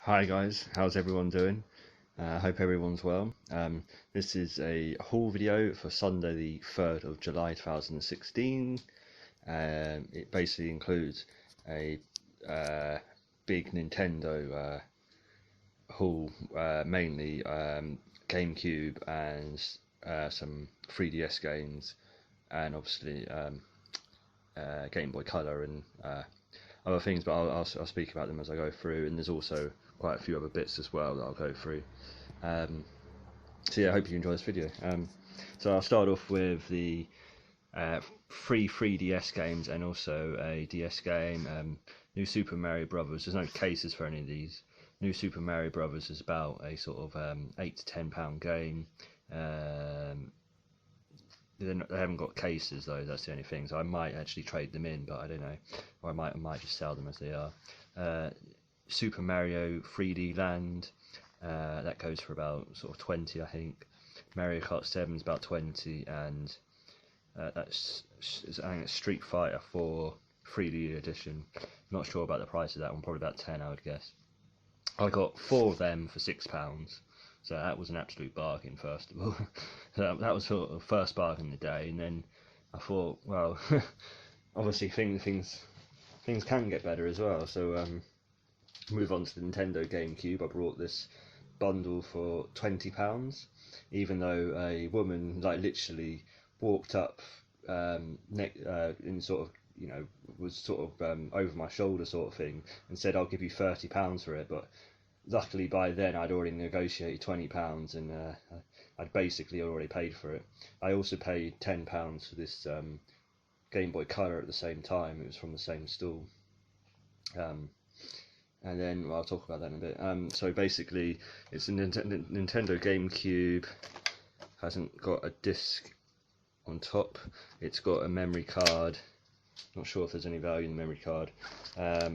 Hi guys, how's everyone doing? Hope everyone's well. This is a haul video for Sunday the 3rd of July 2016. It basically includes a big Nintendo haul, mainly GameCube and some 3DS games, and obviously Game Boy Color and other things, but I'll speak about them as I go through, and there's also quite a few other bits as well that I'll go through. So yeah, I hope you enjoy this video. So I'll start off with the free 3DS games and also a DS game. New Super Mario Brothers. There's no cases for any of these. New Super Mario Brothers is about a sort of £8 to £10 game. They haven't got cases though, that's the only thing, so I might actually trade them in, but I don't know, or I might just sell them as they are. Super Mario 3D Land, that goes for about sort of 20, I think. Mario Kart 7 is about 20, and I think it's Street Fighter 4 3D edition. I'm not sure about the price of that one, probably about 10 I would guess. I got 4 of them for £6. So that was an absolute bargain, first of all. So that was sort of the first bargain of the day, and then I thought, well, obviously things can get better as well. So move on to the Nintendo GameCube. I brought this bundle for £20, even though a woman like literally walked up in sort of, you know, was sort of over my shoulder sort of thing, and said, I'll give you £30 for it, but luckily by then I'd already negotiated £20, and I'd basically already paid for it. I also paid £10 for this Game Boy Color at the same time. It was from the same stall. And then I'll talk about that in a bit. So basically it's a Nintendo GameCube. Hasn't got a disc on top. It's got a memory card. Not sure if there's any value in the memory card.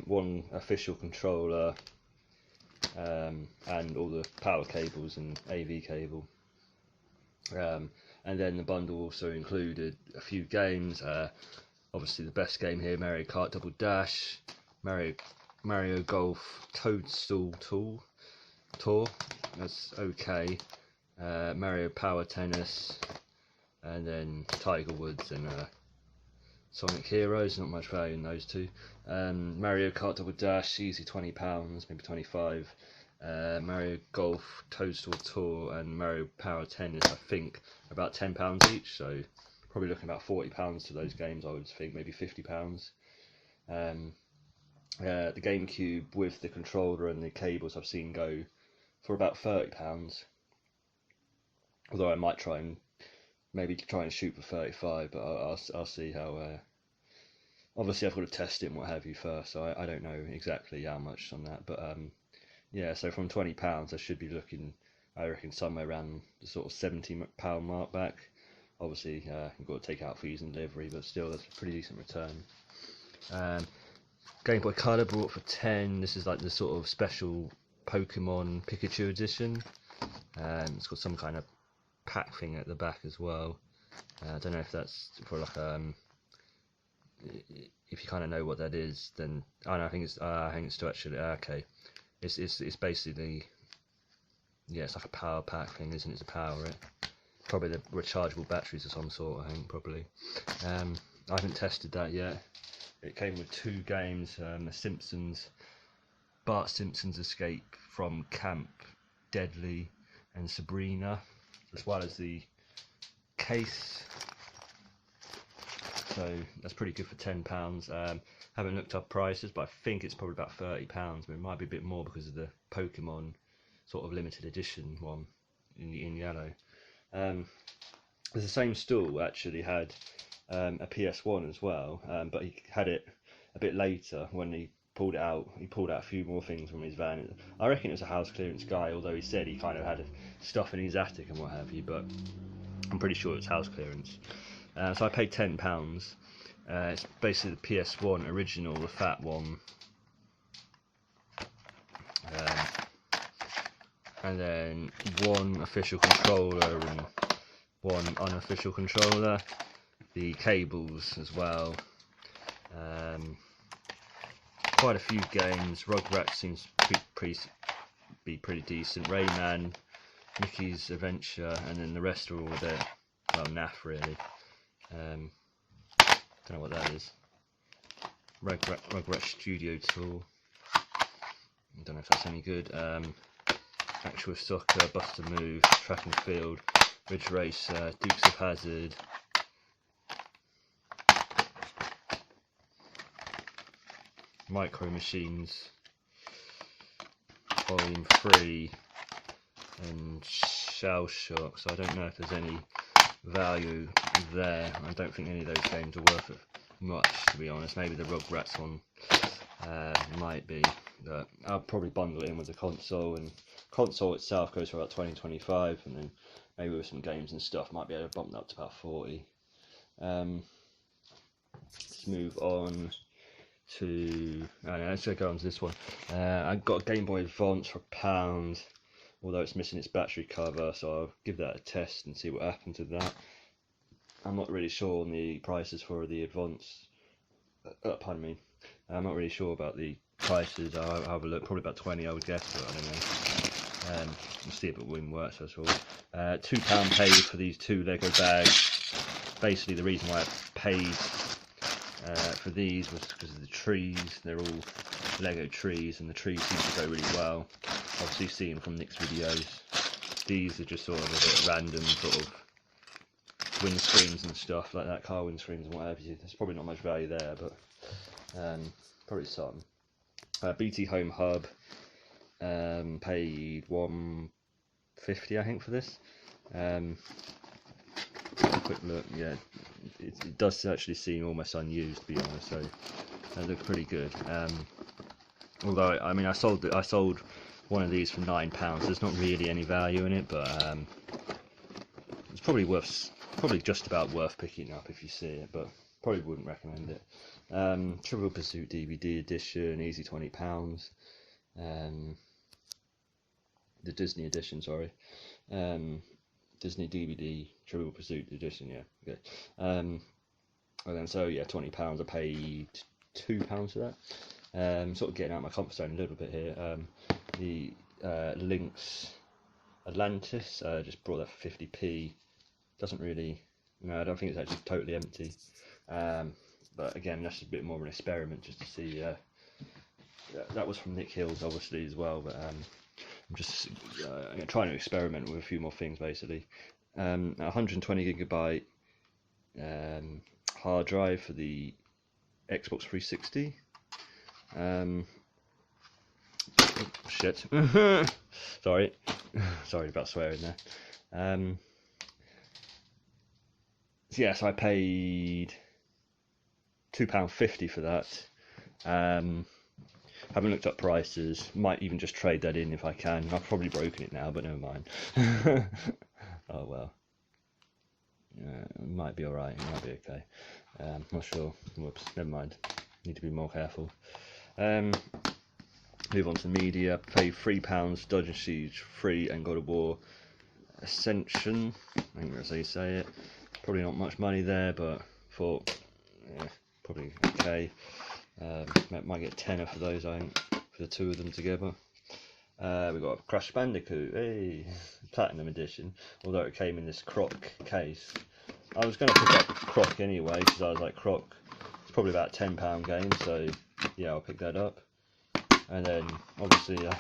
One official controller, and all the power cables and AV cable. And then the bundle also included a few games. Obviously the best game here, Mario Kart Double Dash, Mario Golf Toadstool Tour, that's okay. Mario Power Tennis, and then Tiger Woods and Sonic Heroes. Not much value in those two. Mario Kart Double Dash, easy £20, maybe 25. Mario Golf Toadstool Tour and Mario Power Tennis, I think about £10 each, so probably looking about £40 for those games, I would think, maybe £50. The GameCube with the controller and the cables I've seen go for about £30, although I might try and shoot for 35, but I'll see how. Obviously I've got to test it and what have you first, so I don't know exactly how much on that, but yeah, so from £20 I should be looking, I reckon, somewhere around the sort of £70 mark back. Obviously you've got to take out fees and delivery, but still that's a pretty decent return. Game Boy Color brought for 10. This is like the sort of special Pokemon Pikachu edition. It's got some kind of pack thing at the back as well. I don't know if that's for like if you kind of know what that is, then I think it's to actually okay. It's basically, yeah, it's like a power pack thing, isn't it, to power it? Probably the rechargeable batteries of some sort, I think, probably. I haven't tested that yet. It came with 2 games, the Simpsons, Bart Simpson's Escape from Camp Deadly and Sabrina, as well as the case. So that's pretty good for £10. Haven't looked up prices, but I think it's probably about £30, but it might be a bit more because of the Pokemon sort of limited edition one in yellow. The same stall actually had a PS1 as well, but he had it a bit later when he pulled it out. He pulled out a few more things from his van. I reckon it was a house clearance guy, although he said he kind of had stuff in his attic and what have you, but I'm pretty sure it's house clearance. So I paid £10. It's basically the PS1 original, the fat one, and then one official controller and one unofficial controller, the cables as well, quite a few games. Rugrats seems pretty be pretty decent. Rayman, Mickey's Adventure, and then the rest are all a bit, well, naff really. Don't know what that is. Rugrat Studio Tool. I don't know if that's any good. Actual Soccer, Buster Move, Track and Field, Ridge Racer, Dukes of Hazzard. Micro Machines, Volume 3, and Shell Shock. So I don't know if there's any value there. I don't think any of those games are worth it much, to be honest. Maybe the Rugrats one might be, but I'll probably bundle it in with the console, and console itself goes for about 20-25, and then maybe with some games and stuff might be able to bump that up to about 40. Let's move on to, let's go on to this one. I got a Game Boy Advance for £1, although it's missing its battery cover, so I'll give that a test and see what happens with that. I'm not really sure on the prices for the Advance, pardon me, I'm not really sure about the prices. I'll have a look, probably about 20 I would guess, but I don't know. We'll see if it will work, so that's all. £2 paid for these 2 Lego bags. Basically the reason why I paid for these was because of the trees. They're all Lego trees, and the trees seem to go really well. Obviously seen from Nick's videos, these are just sort of a bit random sort of windscreens and stuff like that, car windscreens and what have you. There's probably not much value there, but probably some. BT Home Hub, paid £1.50 I think for this. Quick look, yeah, it does actually seem almost unused, to be honest, so they look pretty good. Although I mean I sold one of these for £9. There's not really any value in it, but it's probably just about worth picking up if you see it, but probably wouldn't recommend it. Trivial Pursuit DVD edition, easy £20. The Disney edition, sorry. Disney DVD Trivial Pursuit edition, yeah. Okay. And then so yeah, £20. I paid £2 for that. Sort of getting out of my comfort zone a little bit here. The Lynx Atlantis, just brought that for 50p. Doesn't really, no, I don't think it's actually totally empty. But again, that's a bit more of an experiment just to see. That was from Nick Hills, obviously, as well. But I'm just trying to experiment with a few more things, basically. 120GB hard drive for the Xbox 360. Shit. Sorry about swearing there. So yes, I paid £2.50 for that. Haven't looked up prices. Might even just trade that in if I can. I've probably broken it now, but never mind. Oh well. It might be alright. It might be okay. Not sure. Whoops. Never mind. Need to be more careful. Move on to media. Pay £3. Dodge & Siege 3 and God of War Ascension. I think that's how you say it. Probably not much money there, but thought, yeah, probably okay. Might get tenner for those, I think, for the 2 of them together. We've got a Crash Bandicoot, hey, Platinum Edition, although it came in this croc case. I was going to pick up croc anyway, because I was like, croc, it's probably about a £10 game, so yeah, I'll pick that up. And then, obviously, I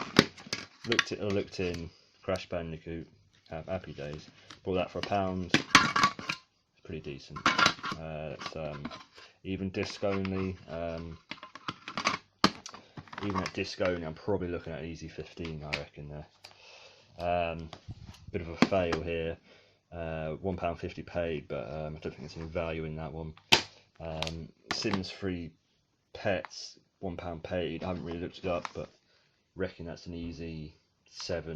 looked in Crash Bandicoot, Happy Days, bought that for £1. It's pretty decent. It's even disc only. Even at disc only, I'm probably looking at easy 15, I reckon there. Bit of a fail here. £1.50 paid, but I don't think there's any value in that one. Sims 3 Pets, £1 paid. I haven't really looked it up, but reckon that's an easy 7,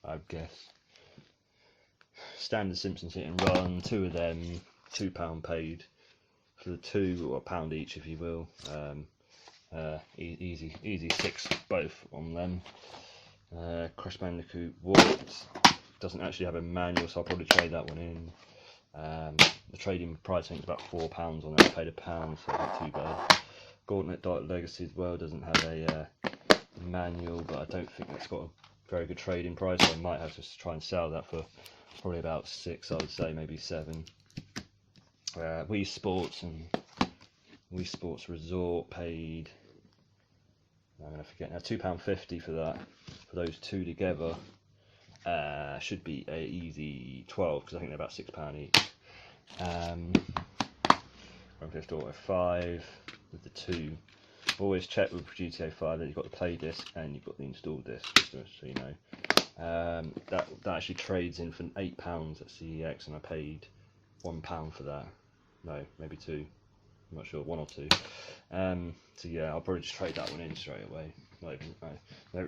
I'd guess. Standard Simpsons Hit and Run, 2 of them, £2 paid for the 2, or £1 each if you will. Easy 6 both on them. Crash Bandicoot Warped doesn't actually have a manual, so I'll probably trade that one in. The trading price I think is about £4 on that. I paid £1, so not too bad. Gauntlet Dark Legacy as well doesn't have a manual, but I don't think that's got very good trading price. So I might have to try and sell that for probably about 6, I would say, maybe 7. Wii Sports and Wii Sports Resort paid, I'm going to forget now, £2.50 for that, for those two together. Should be a easy 12 because I think they're about £6 each. Grand Theft Auto 5 with the 2. Always check with GTA 5 that you've got the play disc and you've got the install disc, just so you know. That actually trades in for £8 at CEX, and I paid £1 for that. No, maybe 2. I'm not sure, 1 or 2. So yeah, I'll probably just trade that one in straight away. Not even,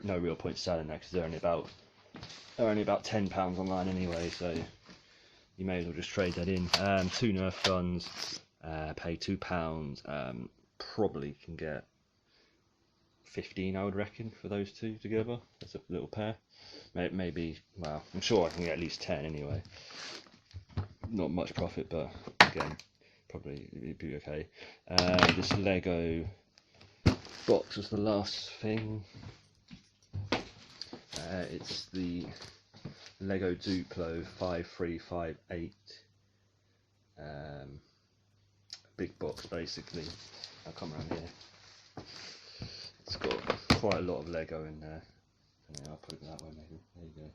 no real point selling that because they're only about £10 online anyway. So you may as well just trade that in. 2 Nerf guns, pay £2. Probably can get 15, I would reckon, for those two together. That's a little pair. Maybe, well, I'm sure I can get at least 10 anyway. Not much profit, but again, probably it'd be okay. This Lego box was the last thing. It's the Lego Duplo 5358. Big box basically. I'll come around here. It's got quite a lot of Lego in there. I'll put it that way maybe. There you go.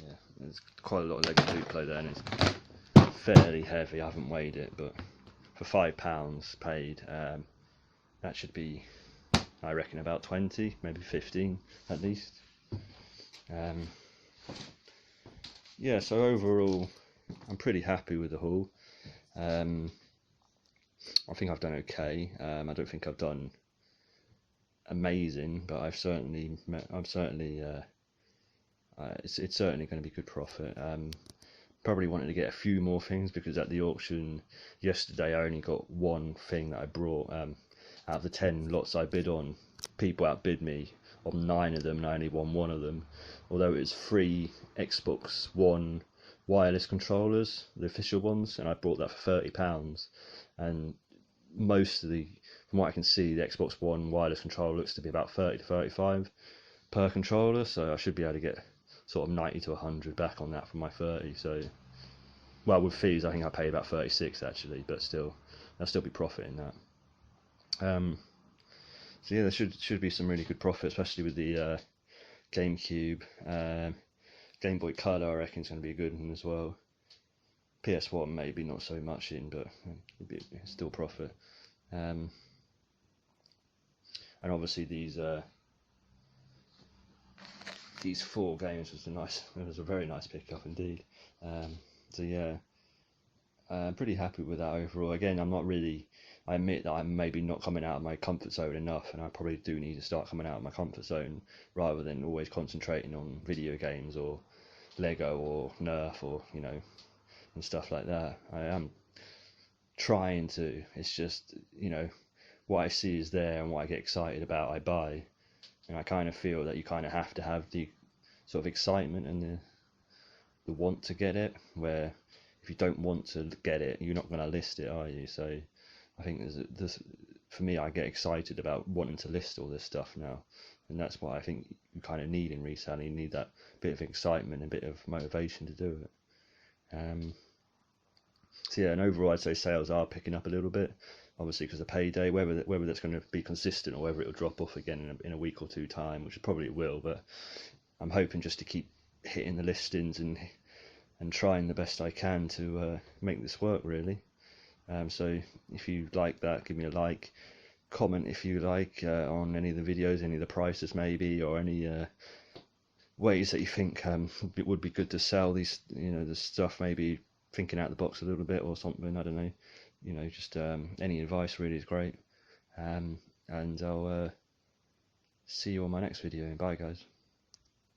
Yeah, there's quite a lot of Lego Duplo there, and it's fairly heavy. I haven't weighed it, but for £5 paid, that should be, I reckon, about 20, maybe 15 at least. Yeah, so overall, I'm pretty happy with the haul. I think I've done okay. I don't think I've done amazing, but it's certainly going to be good profit. Probably wanted to get a few more things because at the auction yesterday I only got one thing that I brought. Out of the 10 lots I bid on, people outbid me on 9 of them, and I only won 1 of them. Although it was 3 Xbox One wireless controllers, the official ones, and I bought that for £30. And most of from what I can see, the Xbox One wireless controller looks to be about 30 to 35 per controller, so I should be able to get sort of 90 to 100 back on that from my 30. So, well, with fees I think I paid about 36 actually, but still, I'll still be profiting that. So yeah, there should be some really good profit, especially with the GameCube. Game Boy Color I reckon is going to be a good one as well. PS1 maybe not so much in, but it'd be still profit. And obviously these 4 games was a very nice pickup indeed. So yeah, I'm pretty happy with that overall. Again, I admit that I'm maybe not coming out of my comfort zone enough, and I probably do need to start coming out of my comfort zone rather than always concentrating on video games or Lego or Nerf or and stuff like that. I am trying to. It's just what I see is there and what I get excited about I buy, and I kind of feel that you kind of have to have the sort of excitement and the want to get it, where if you don't want to get it, you're not going to list it, are you? So I think for me, I get excited about wanting to list all this stuff now, and that's what I think you kind of need in reselling. You need that bit of excitement, a bit of motivation to do it. So yeah, and overall I'd say sales are picking up a little bit, obviously because of payday. Whether that's going to be consistent or whether it'll drop off again in a week or 2 time, which probably it will, but I'm hoping just to keep hitting the listings and trying the best I can to make this work really. So if you like that, give me a like, comment if you like on any of the videos, any of the prices maybe, or any ways that you think it would be good to sell these, the stuff, maybe thinking out the box a little bit or something, I don't know, just any advice really is great. And I'll see you on my next video. Bye guys.